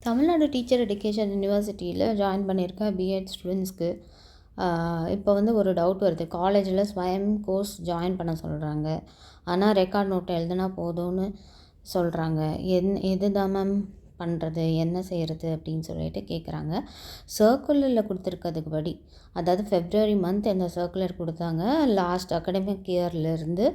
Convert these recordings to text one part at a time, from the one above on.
Tamil Nadu teacher education யூனிவர்சிட்டியில் join பண்ணியிருக்க BEd ஸ்டூடெண்ட்ஸ்க்கு இப்போ வந்து ஒரு டவுட் வருது. காலேஜில் ஸ்வயம் கோர்ஸ் ஜாயின் பண்ண சொல்கிறாங்க. ஆனால் ரெக்கார்ட் நோட்டை எழுதுனா போதும்னு சொல்கிறாங்க. எது தான் மேம் பண்ணுறது, என்ன செய்கிறது அப்படின்னு சொல்லிட்டு கேட்குறாங்க. சர்க்குலரில் கொடுத்துருக்கிறதுக்கு படி, அதாவது ஃபெப்ரவரி மந்த் இந்த சர்க்குலர் கொடுத்தாங்க. லாஸ்ட் அகடமிக் இயர்லேருந்து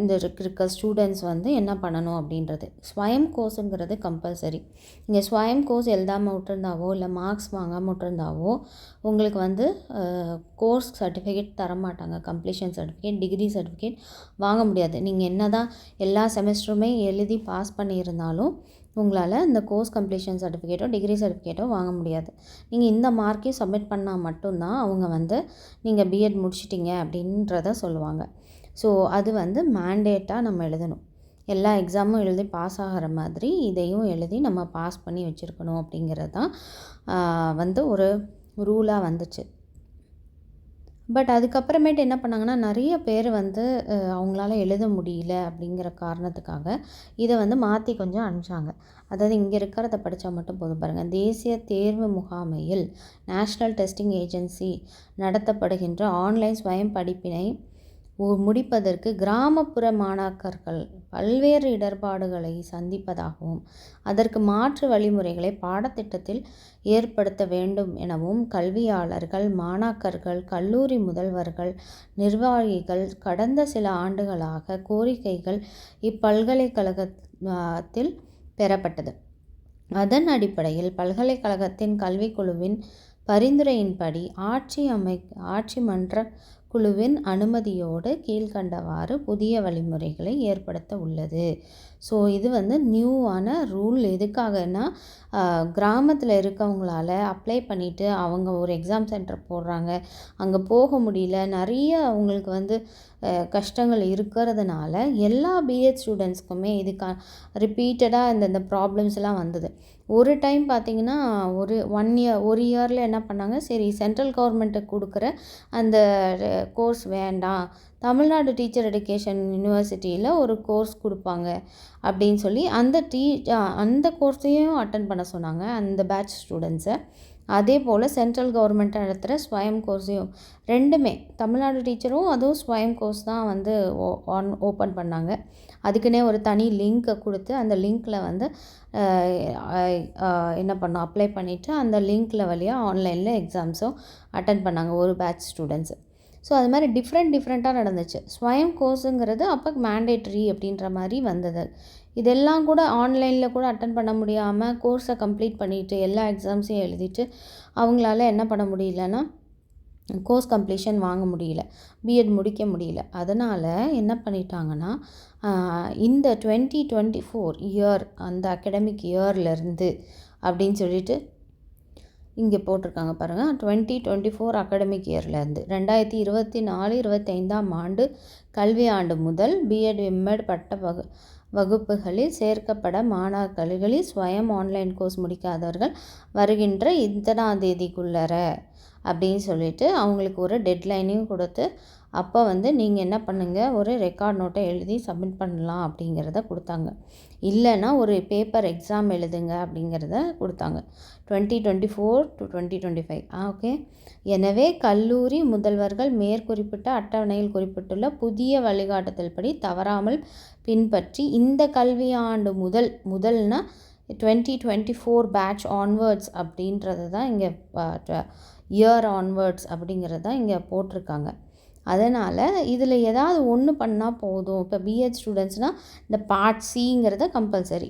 இந்த இருக்க ஸ்டூடெண்ட்ஸ் வந்து என்ன பண்ணணும் அப்படின்றது. ஸ்வயம் கோர்ஸுங்கிறது கம்பல்சரி. நீங்கள் ஸ்வயம் கோர்ஸ் எழுதாமல் விட்டுருந்தாவோ இல்லை மார்க்ஸ் வாங்காமல் விட்டுருந்தாவோ உங்களுக்கு வந்து கோர்ஸ் சர்டிஃபிகேட் தரமாட்டாங்க. கம்ப்ளீஷன் சர்டிஃபிகேட், டிகிரி சர்டிஃபிகேட் வாங்க முடியாது. நீங்கள் என்ன தான் எல்லா செமஸ்டருமே எழுதி பாஸ் பண்ணியிருந்தாலும் உங்களால் இந்த கோர்ஸ் கம்ப்ளீஷன் சர்டிஃபிகேட்டோ டிகிரி சர்டிஃபிகேட்டோ வாங்க முடியாது. நீங்கள் இந்த மார்க்கையும் சப்மிட் பண்ணால் மட்டும்தான் அவங்க வந்து நீங்கள் பிஎட் முடிச்சிட்டிங்க அப்படின்றத சொல்லுவாங்க. ஸோ அது வந்து மேண்டேட்டாக நம்ம எழுதணும். எல்லா எக்ஸாமும் எழுதி பாஸ் ஆகிற மாதிரி இதையும் எழுதி நம்ம பாஸ் பண்ணி வச்சுருக்கணும் அப்படிங்கிறது தான் வந்து ஒரு ரூலாக வந்துச்சு. பட் அதுக்கப்புறமேட்டு என்ன பண்ணாங்கன்னா, நிறைய பேர் வந்து அவங்களால எழுத முடியல அப்படிங்கிற காரணத்துக்காக இதை வந்து மாற்றி கொஞ்சம் அனுப்பிச்சாங்க. அதாவது இங்கே இருக்கிறத படித்தா மட்டும் போதும் பாருங்கள். தேசிய தேர்வு முகாமையில் நேஷ்னல் டெஸ்டிங் ஏஜென்சி நடத்தப்படுகின்ற ஆன்லைன் ஸ்வயம் படிப்பினை முடிப்பதற்கு கிராமப்புற மாணாக்கர்கள் பல்வேறு இடர்பாடுகளை சந்திப்பதாகவும் அதற்கு மாற்று வழிமுறைகளை பாடத்திட்டத்தில் ஏற்படுத்த வேண்டும் எனவும் கல்வியாளர்கள், மாணாக்கர்கள், கல்லூரி முதல்வர்கள், நிர்வாகிகள் கடந்த சில ஆண்டுகளாக கோரிக்கைகள் இப்பல்கலைக்கழகத்தில் பெறப்பட்டது. அதன் அடிப்படையில் பல்கலைக்கழகத்தின் கல்விக்குழுவின் பரிந்துரையின்படி ஆட்சி மன்ற குழுவின் அனுமதியோடு கீழ்கண்டவாறு புதிய வழிமுறைகளை ஏற்படுத்த உள்ளது. ஸோ இது வந்து நியூவான ரூல். எதுக்காகனா, கிராமத்தில் இருக்கவங்களால அப்ளை பண்ணிவிட்டு அவங்க ஒரு எக்ஸாம் சென்டர் போடுறாங்க, அங்கே போக முடியல, நிறைய அவங்களுக்கு வந்து கஷ்டங்கள் இருக்கிறதுனால எல்லா பிஎட் ஸ்டூடெண்ட்ஸ்க்குமே ரிப்பீட்டடாக இந்த ப்ராப்ளம்ஸ்லாம் வந்தது. ஒரு டைம் பார்த்திங்கன்னா ஒரு இயரில் என்ன பண்ணாங்க, சரி சென்ட்ரல் கவர்மெண்ட்டுக்கு கொடுக்குற அந்த கோர்ஸ் வேண்டாம், தமிழ்நாடு டீச்சர் எஜுகேஷன் யூனிவர்சிட்டியில் ஒரு கோர்ஸ் கொடுப்பாங்க அப்படின்னு சொல்லி அந்த கோர்ஸையும் அட்டன் பண்ண சொன்னாங்க அந்த பேட்ச் ஸ்டூடெண்ட்ஸை. அதே போல் சென்ட்ரல் கவர்மெண்ட் நடத்துகிற ஸ்வயம் கோர்ஸையும் ரெண்டுமே தமிழ்நாடு டீச்சரும் அதுவும் ஸ்வயம் கோர்ஸ் தான் வந்து ஓப்பன் பண்ணாங்க. அதுக்குன்னே ஒரு தனி லிங்க்கை கொடுத்து அந்த லிங்க்கில் வந்து என்ன பண்ணோம், அப்ளை பண்ணிவிட்டு அந்த லிங்க்கில் வழியாக ஆன்லைனில் எக்ஸாம்ஸும் அட்டன் பண்ணாங்க ஒரு பேட்ச் ஸ்டூடெண்ட்ஸு. ஸோ அது மாதிரி டிஃப்ரெண்ட்டாக நடந்துச்சு. ஸ்வயம் கோர்ஸுங்கிறது அப்போ மேண்டேட்ரி அப்படின்ற மாதிரி வந்தது. இதெல்லாம் கூட ஆன்லைனில் கூட அட்டன் பண்ண முடியாமல் கோர்ஸை கம்ப்ளீட் பண்ணிவிட்டு எல்லா எக்ஸாம்ஸையும் எழுதிட்டு அவங்களால என்ன பண்ண முடியலன்னா கோர்ஸ் கம்ப்ளீஷன் வாங்க முடியல, பிஎட் முடிக்க முடியல. அதனால் என்ன பண்ணிட்டாங்கன்னா, இந்த 2024 இயர் அந்த அகடமிக் இயர்லேருந்து அப்படின்னு சொல்லிட்டு இங்கே போட்டிருக்காங்க பாருங்கள். 2024 அகடமிக் இயர்லேருந்து 2024-25 ஆண்டு கல்வி ஆண்டு முதல் பிஎட் எம்எட் பட்ட வகுப்புகளில் சேர்க்கப்பட மாணாக்கர்களில் ஸ்வயம் ஆன்லைன் கோர்ஸ் முடிக்காதவர்கள் வருகின்ற இத்தனாம் தேதிக்குள்ளர அப்படின்னு சொல்லிட்டு அவங்களுக்கு ஒரு டெட்லைனையும் கொடுத்து அப்போ வந்து நீங்கள் என்ன பண்ணுங்கள், ஒரு ரெக்கார்ட் நோட்டை எழுதி சப்மிட் பண்ணலாம் அப்படிங்கிறத கொடுத்தாங்க. இல்லைன்னா ஒரு பேப்பர் எக்ஸாம் எழுதுங்க அப்படிங்கிறத கொடுத்தாங்க. 2024-2025 ஓகே. எனவே கல்லூரி முதல்வர்கள் மேற்குறிப்பிட்ட அட்டவணையில் குறிப்பிட்டுள்ள புதிய வழிகாட்டுதல் படி தவறாமல் பின்பற்றி இந்த கல்வியாண்டு முதல்னா 2024 பேட்ச் ஆன்வர்ட்ஸ் அப்படின்றது தான் இங்கே இயர் ஆன்வர்ட்ஸ் அப்படிங்கிறது தான் இங்கே போட்டிருக்காங்க. அதனால் இதில் ஏதாவது ஒன்று பண்ணால் போதும். இப்போ பிஎட் ஸ்டூடெண்ட்ஸ்னால் இந்த பார்ட் சிங்கிறது compulsory.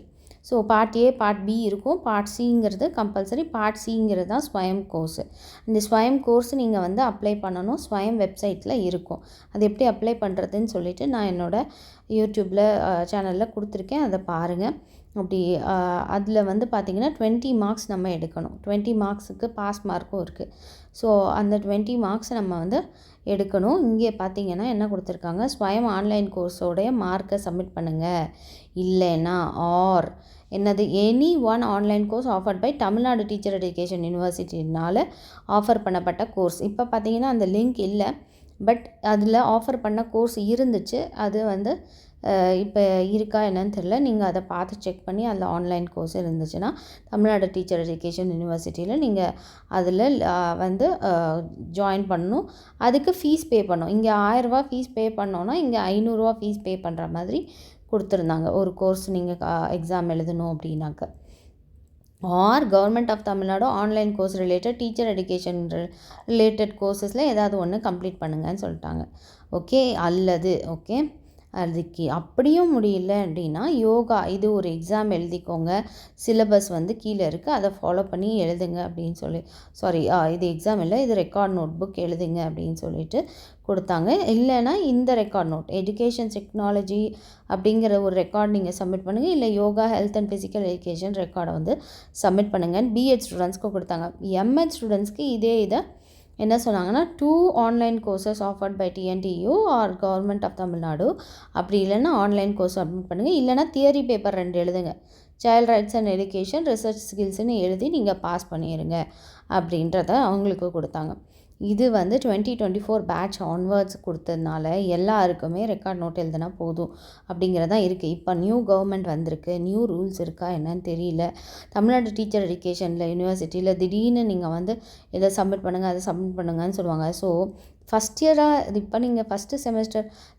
So part A, part B இருக்கும். பார்ட் சிங்கிறது கம்பல்சரி. பார்ட் சிங்கிறது தான் ஸ்வயம் கோர்ஸு. இந்த ஸ்வயம் கோர்ஸ் நீங்கள் வந்து அப்ளை பண்ணணும். ஸ்வயம் வெப்சைட்டில் இருக்கும். அது எப்படி அப்ளை பண்ணுறதுன்னு சொல்லிவிட்டு நான் என்னோடய யூடியூப்பில் சேனலில் கொடுத்துருக்கேன், அதை பாருங்கள். அப்படி அதில் வந்து பார்த்திங்கன்னா 20 மார்க்ஸ் நம்ம எடுக்கணும். 20 மார்க்ஸுக்கு பாஸ் மார்க்கும் இருக்குது. ஸோ அந்த 20 மார்க்ஸ் நம்ம வந்து எடுக்கணும். இங்கே பார்த்திங்கன்னா என்ன கொடுத்துருக்காங்க, ஸ்வயம் ஆன்லைன் கோர்ஸோடைய மார்க்கை சப்மிட் பண்ணுங்கள், இல்லைன்னா என்னது any one online course offered by Tamil Nadu teacher education யூனிவர்சிட்டினால் ஆஃபர் பண்ணப்பட்ட கோர்ஸ். இப்போ பார்த்திங்கன்னா அந்த லிங்க் இல்லை. பட் அதில் ஆஃபர் பண்ண கோர்ஸ் இருந்துச்சு. அது வந்து இப்போ இருக்கா என்னன்னு தெரியல. நீங்கள் அதை பார்த்து செக் பண்ணி அதில் ஆன்லைன் கோர்ஸ் இருந்துச்சுன்னா தமிழ்நாடு டீச்சர் எஜுகேஷன் யூனிவர்சிட்டியில் நீங்கள் அதில் வந்து ஜாயின் பண்ணணும். அதுக்கு ஃபீஸ் பே பண்ணணும். இங்கே 1000 ஃபீஸ் பே பண்ணோன்னா இங்கே 500 ஃபீஸ் பே பண்ணுற மாதிரி கொடுத்துருந்தாங்க. ஒரு கோர்ஸ் நீங்கள் எக்ஸாம் எழுதணும் அப்படின்னாக்க. Or government of Tamil Nadu online course related teacher education related கோர்சஸில் ஏதாவது ஒன்று கம்ப்ளீட் பண்ணுங்கன்னு சொல்லிட்டாங்க. ஓகே, அல்லது ஓகே அதுக்கு அப்படியும் முடியல அப்படின்னா யோகா இது ஒரு எக்ஸாம் எழுதிக்கோங்க. சிலபஸ் வந்து கீழே இருக்குது, அதை ஃபாலோ பண்ணி எழுதுங்க அப்படின்னு சொல்லி இது எக்ஸாம் இல்லை, இது ரெக்கார்ட் நோட் புக் எழுதுங்க அப்படின்னு சொல்லிட்டு கொடுத்தாங்க. இல்லைன்னா இந்த ரெக்கார்ட் நோட் எஜுகேஷன் டெக்னாலஜி அப்படிங்கிற ஒரு ரெக்கார்ட் நீங்கள் சப்மிட் பண்ணுங்கள். இல்லை yoga health and physical education ரெக்கார்டை வந்து சப்மிட் பண்ணுங்கன்னு பிஎட் ஸ்டூடெண்ட்ஸ்க்கு கொடுத்தாங்க. எம்எட் ஸ்டூடெண்ட்ஸ்க்கு இதை என்ன சொன்னாங்கன்னா 2 online courses offered by TNDU are government of Tamil Nadu. அப்படி இல்லைன்னா ஆன்லைன் கோர்ஸ் சப்மிட் பண்ணுங்கள். இல்லைனா தியரி பேப்பர் 2 எழுதுங்க. Child rights and education research ஸ்கில்ஸ்னு எழுதி நீங்கள் பாஸ் பண்ணிடுங்க அப்படின்றத அவங்களுக்கு கொடுத்தாங்க. இது வந்து 2024 பேட்ச் ஆன்வர்ட்ஸ் கொடுத்ததுனால எல்லாருக்குமே ரெக்கார்ட் நோட் எழுதுனா போதும் அப்படிங்கிறதான் இருக்குது. இப்போ நியூ கவர்மெண்ட் வந்திருக்கு, நியூ ரூல்ஸ் இருக்கா என்னன்னு தெரியல. தமிழ்நாடு டீச்சர் எஜுகேஷனில் யூனிவர்சிட்டியில் திடீர்னு நீங்கள் வந்து இதை சப்மிட் பண்ணுங்கள் அதை சப்மிட் பண்ணுங்கன்னு சொல்லுவாங்க. ஸோ ஃபஸ்ட் இயராக இப்போ நீங்கள்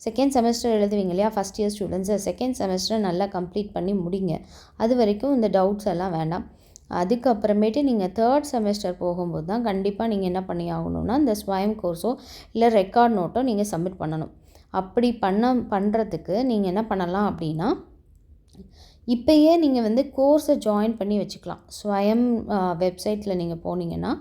செகண்ட் செமஸ்டர் எழுதுவீங்க இல்லையா, ஃபஸ்ட் இயர் ஸ்டூடெண்ட்ஸு செகண்ட் செமஸ்டரை நல்லா கம்ப்ளீட் பண்ணி முடிங்க. அது வரைக்கும் இந்த டவுட்ஸ் எல்லாம் வேண்டாம். அதுக்கப்புறமேட்டு நீங்கள் தேர்ட் செமஸ்டர் போகும்போது தான் கண்டிப்பாக நீங்கள் என்ன பண்ணி ஆகணும்னா இந்த ஸ்வயம் கோர்ஸோ இல்லை ரெக்கார்ட் நோட்டோ நீங்கள் சப்மிட் பண்ணணும். அப்படி பண்ணுறதுக்கு நீங்கள் என்ன பண்ணலாம் அப்படின்னா இப்போயே நீங்கள் வந்து கோர்ஸை ஜாயின் பண்ணி வச்சுக்கலாம். ஸ்வயம் வெப்சைட்டில் நீங்கள் போனீங்கன்னா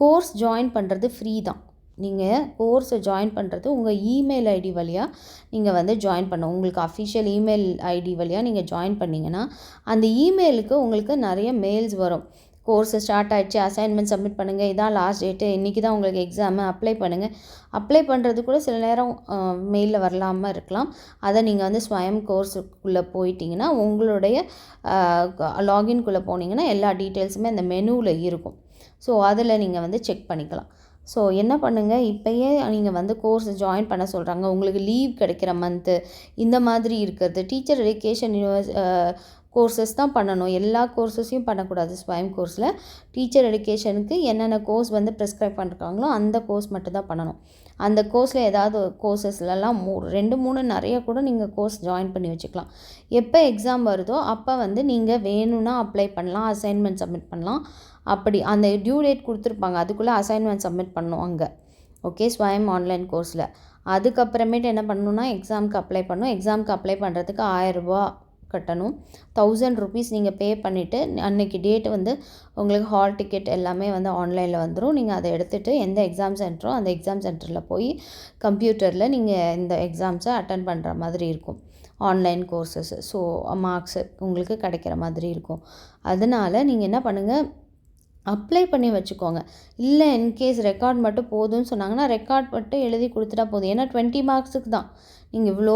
கோர்ஸ் ஜாயின் பண்ணுறது ஃப்ரீ தான். நீங்கள் கோர்ஸை ஜாயின் பண்ணுறது உங்கள் இமெயில் ஐடி வழியாக நீங்கள் வந்து ஜாயின் பண்ணணும். உங்களுக்கு அஃபிஷியல் இமெயில் ஐடி வழியாக நீங்கள் ஜாயின் பண்ணிங்கன்னா அந்த இமெயிலுக்கு உங்களுக்கு நிறைய மெயில்ஸ் வரும். கோர்ஸு ஸ்டார்ட் ஆகிடுச்சு, அசைன்மெண்ட் சப்மிட் பண்ணுங்கள், இதான் லாஸ்ட் டேட்டு, இன்றைக்கி தான் உங்களுக்கு எக்ஸாமு, அப்ளை பண்ணுங்கள். அப்ளை பண்ணுறது கூட சில நேரம் மெயிலில் வரலாமல் இருக்கலாம். அதை நீங்கள் வந்து ஸ்வயம் கோர்ஸுக்குள்ளே போயிட்டிங்கன்னா உங்களுடைய லாகின்குள்ளே போனீங்கன்னா எல்லா டீட்டெயில்ஸுமே அந்த மெனுவில் இருக்கும். ஸோ அதில் நீங்கள் வந்து செக் பண்ணிக்கலாம். ஸோ என்ன பண்ணுங்கள், இப்போயே நீங்கள் வந்து கோர்ஸ் ஜாயின் பண்ண சொல்கிறாங்க, உங்களுக்கு லீவ் கிடைக்கிற மந்த்து இந்த மாதிரி இருக்கிறது. டீச்சர் எஜுகேஷன் கோர்சஸ் தான் பண்ணணும், எல்லா கோர்ஸஸையும் பண்ணக்கூடாது. ஸ்வயம் கோர்ஸில் டீச்சர் எஜுகேஷனுக்கு என்னென்ன கோர்ஸ் வந்து ப்ரிஸ்கிரைப் பண்ணுறாங்களோ அந்த கோர்ஸ் மட்டும் தான் பண்ணணும். அந்த கோர்ஸில் ஏதாவது கோர்சஸ்லலாம் 2-3 நிறைய கூட நீங்கள் கோர்ஸ் ஜாயின் பண்ணி வச்சுக்கலாம். எப்போ எக்ஸாம் வருதோ அப்போ வந்து நீங்கள் வேணும்னா அப்ளை பண்ணலாம், அசைன்மெண்ட் சப்மிட் பண்ணலாம். அப்படி அந்த டியூ டேட் கொடுத்துருப்பாங்க, அதுக்குள்ளே அசைன்மெண்ட் சப்மிட் பண்ணணும் அங்கே. ஓகே, ஸ்வயம் ஆன்லைன் கோர்ஸில். அதுக்கப்புறமேட்டு என்ன பண்ணணுன்னா எக்ஸாமுக்கு அப்ளை பண்ணணும். எக்ஸாமுக்கு அப்ளை பண்ணுறதுக்கு 1000 கட்டணும். 1000 ருபீஸ் நீங்கள் பே பண்ணிவிட்டு அன்றைக்கி டேட்டு வந்து உங்களுக்கு ஹால் டிக்கெட் எல்லாமே வந்து ஆன்லைனில் வந்துடும். நீங்கள் அதை எடுத்துகிட்டு எந்த எக்ஸாம் சென்டரோ அந்த எக்ஸாம் சென்டரில் போய் கம்ப்யூட்டரில் நீங்கள் இந்த எக்ஸாம்ஸை அட்டன் பண்ணுற மாதிரி இருக்கும். Online courses. ஸோ மார்க்ஸு உங்களுக்கு கிடைக்கிற மாதிரி இருக்கும். அதனால் நீங்கள் என்ன பண்ணுங்கள், அப்ளை பண்ணி வச்சுக்கோங்க. இல்லை இன்கேஸ் ரெக்கார்ட் மட்டும் போதும்னு சொன்னாங்கன்னா ரெக்கார்ட் மட்டும் எழுதி கொடுத்துட்டா போதும். ஏன்னா 20 மார்க்ஸுக்கு தான். நீங்கள் இவ்வளோ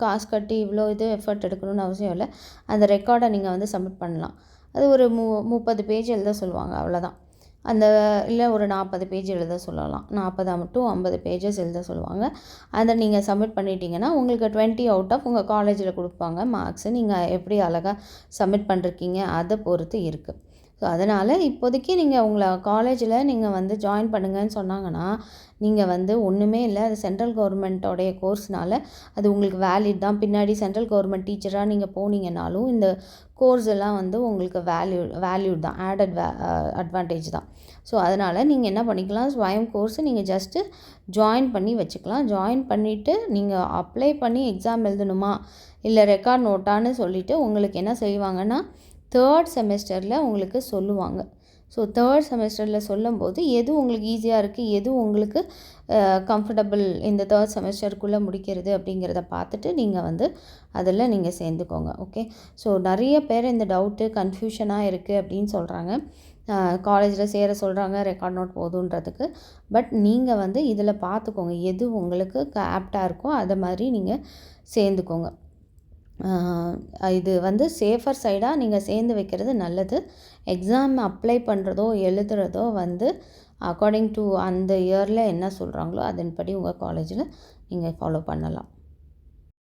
காசு கட்டி இவ்வளோ எஃபர்ட் எடுக்கணும்னு அவசியம் இல்லை. அந்த ரெக்கார்டை நீங்கள் வந்து சப்மிட் பண்ணலாம். அது ஒரு 30 பேஜ் எழுத சொல்லுவாங்க, அவ்வளோதான். இல்லை ஒரு 40 பேஜ் எழுத சொல்லலாம். 40 to 50 பேஜஸ் எழுத சொல்லுவாங்க. அதை நீங்கள் சப்மிட் பண்ணிட்டீங்கன்னா உங்களுக்கு 20 அவுட் ஆஃப் உங்கள் காலேஜில் கொடுப்பாங்க மார்க்ஸு. நீங்கள் எப்படி அழகாக சப்மிட் பண்ணிருக்கீங்க அதை பொறுத்து இருக்குது. ஸோ அதனால் இப்போதைக்கு நீங்கள் உங்களை காலேஜில் நீங்கள் வந்து ஜாயின் பண்ணுங்கன்னு சொன்னாங்கன்னா நீங்கள் வந்து ஒன்றுமே இல்லை, அது சென்ட்ரல் கவர்மெண்ட்டோடைய கோர்ஸ்னால அது உங்களுக்கு வேலிட் தான். பின்னாடி சென்ட்ரல் கவர்மெண்ட் டீச்சராக நீங்கள் போனீங்கன்னாலும் இந்த கோர்ஸ் எல்லாம் வந்து உங்களுக்கு வேல்யூட் தான், ஆடட் அட்வான்டேஜ் தான். ஸோ அதனால் நீங்கள் என்ன பண்ணிக்கலாம், ஸ்வயம் கோர்ஸை நீங்கள் ஜஸ்ட்டு ஜாயின் பண்ணி வச்சுக்கலாம். ஜாயின் பண்ணிவிட்டு நீங்கள் அப்ளை பண்ணி எக்ஸாம் எழுதணுமா இல்லை ரெக்கார்ட் நோட்டான்னு சொல்லிவிட்டு உங்களுக்கு என்ன செய்வாங்கன்னா தேர்ட் செமஸ்டரில் உங்களுக்கு சொல்லுவாங்க. ஸோ தேர்ட் செமஸ்டரில் சொல்லும்போது எது உங்களுக்கு ஈஸியாக இருக்குது, எது உங்களுக்கு கம்ஃபர்டபுள் இந்த தேர்ட் செமஸ்டருக்குள்ளே முடிக்கிறது அப்படிங்கிறத பார்த்துட்டு நீங்கள் வந்து அதில் நீங்கள் சேர்ந்துக்கோங்க. ஓகே, ஸோ நிறைய பேர் இந்த டவுட்டு கன்ஃபியூஷனாக இருக்குது அப்படின்னு சொல்கிறாங்க. காலேஜில் சேர சொல்கிறாங்க ரெக்கார்ட் நோட் போதுன்றதுக்கு. பட் நீங்கள் வந்து இதில் பார்த்துக்கோங்க, எது உங்களுக்கு ஆப்டாக இருக்கோ அதை மாதிரி நீங்கள் சேர்ந்துக்கோங்க. இது வந்து சேஃபர் சைடாக நீங்கள் சேர்ந்து வைக்கிறது நல்லது. எக்ஸாம் அப்ளை பண்ணுறதோ எழுதுகிறதோ வந்து அக்கார்டிங் டு அந்த இயரில் என்ன சொல்கிறாங்களோ அதன்படி உங்கள் காலேஜில் நீங்கள் ஃபாலோ பண்ணலாம்.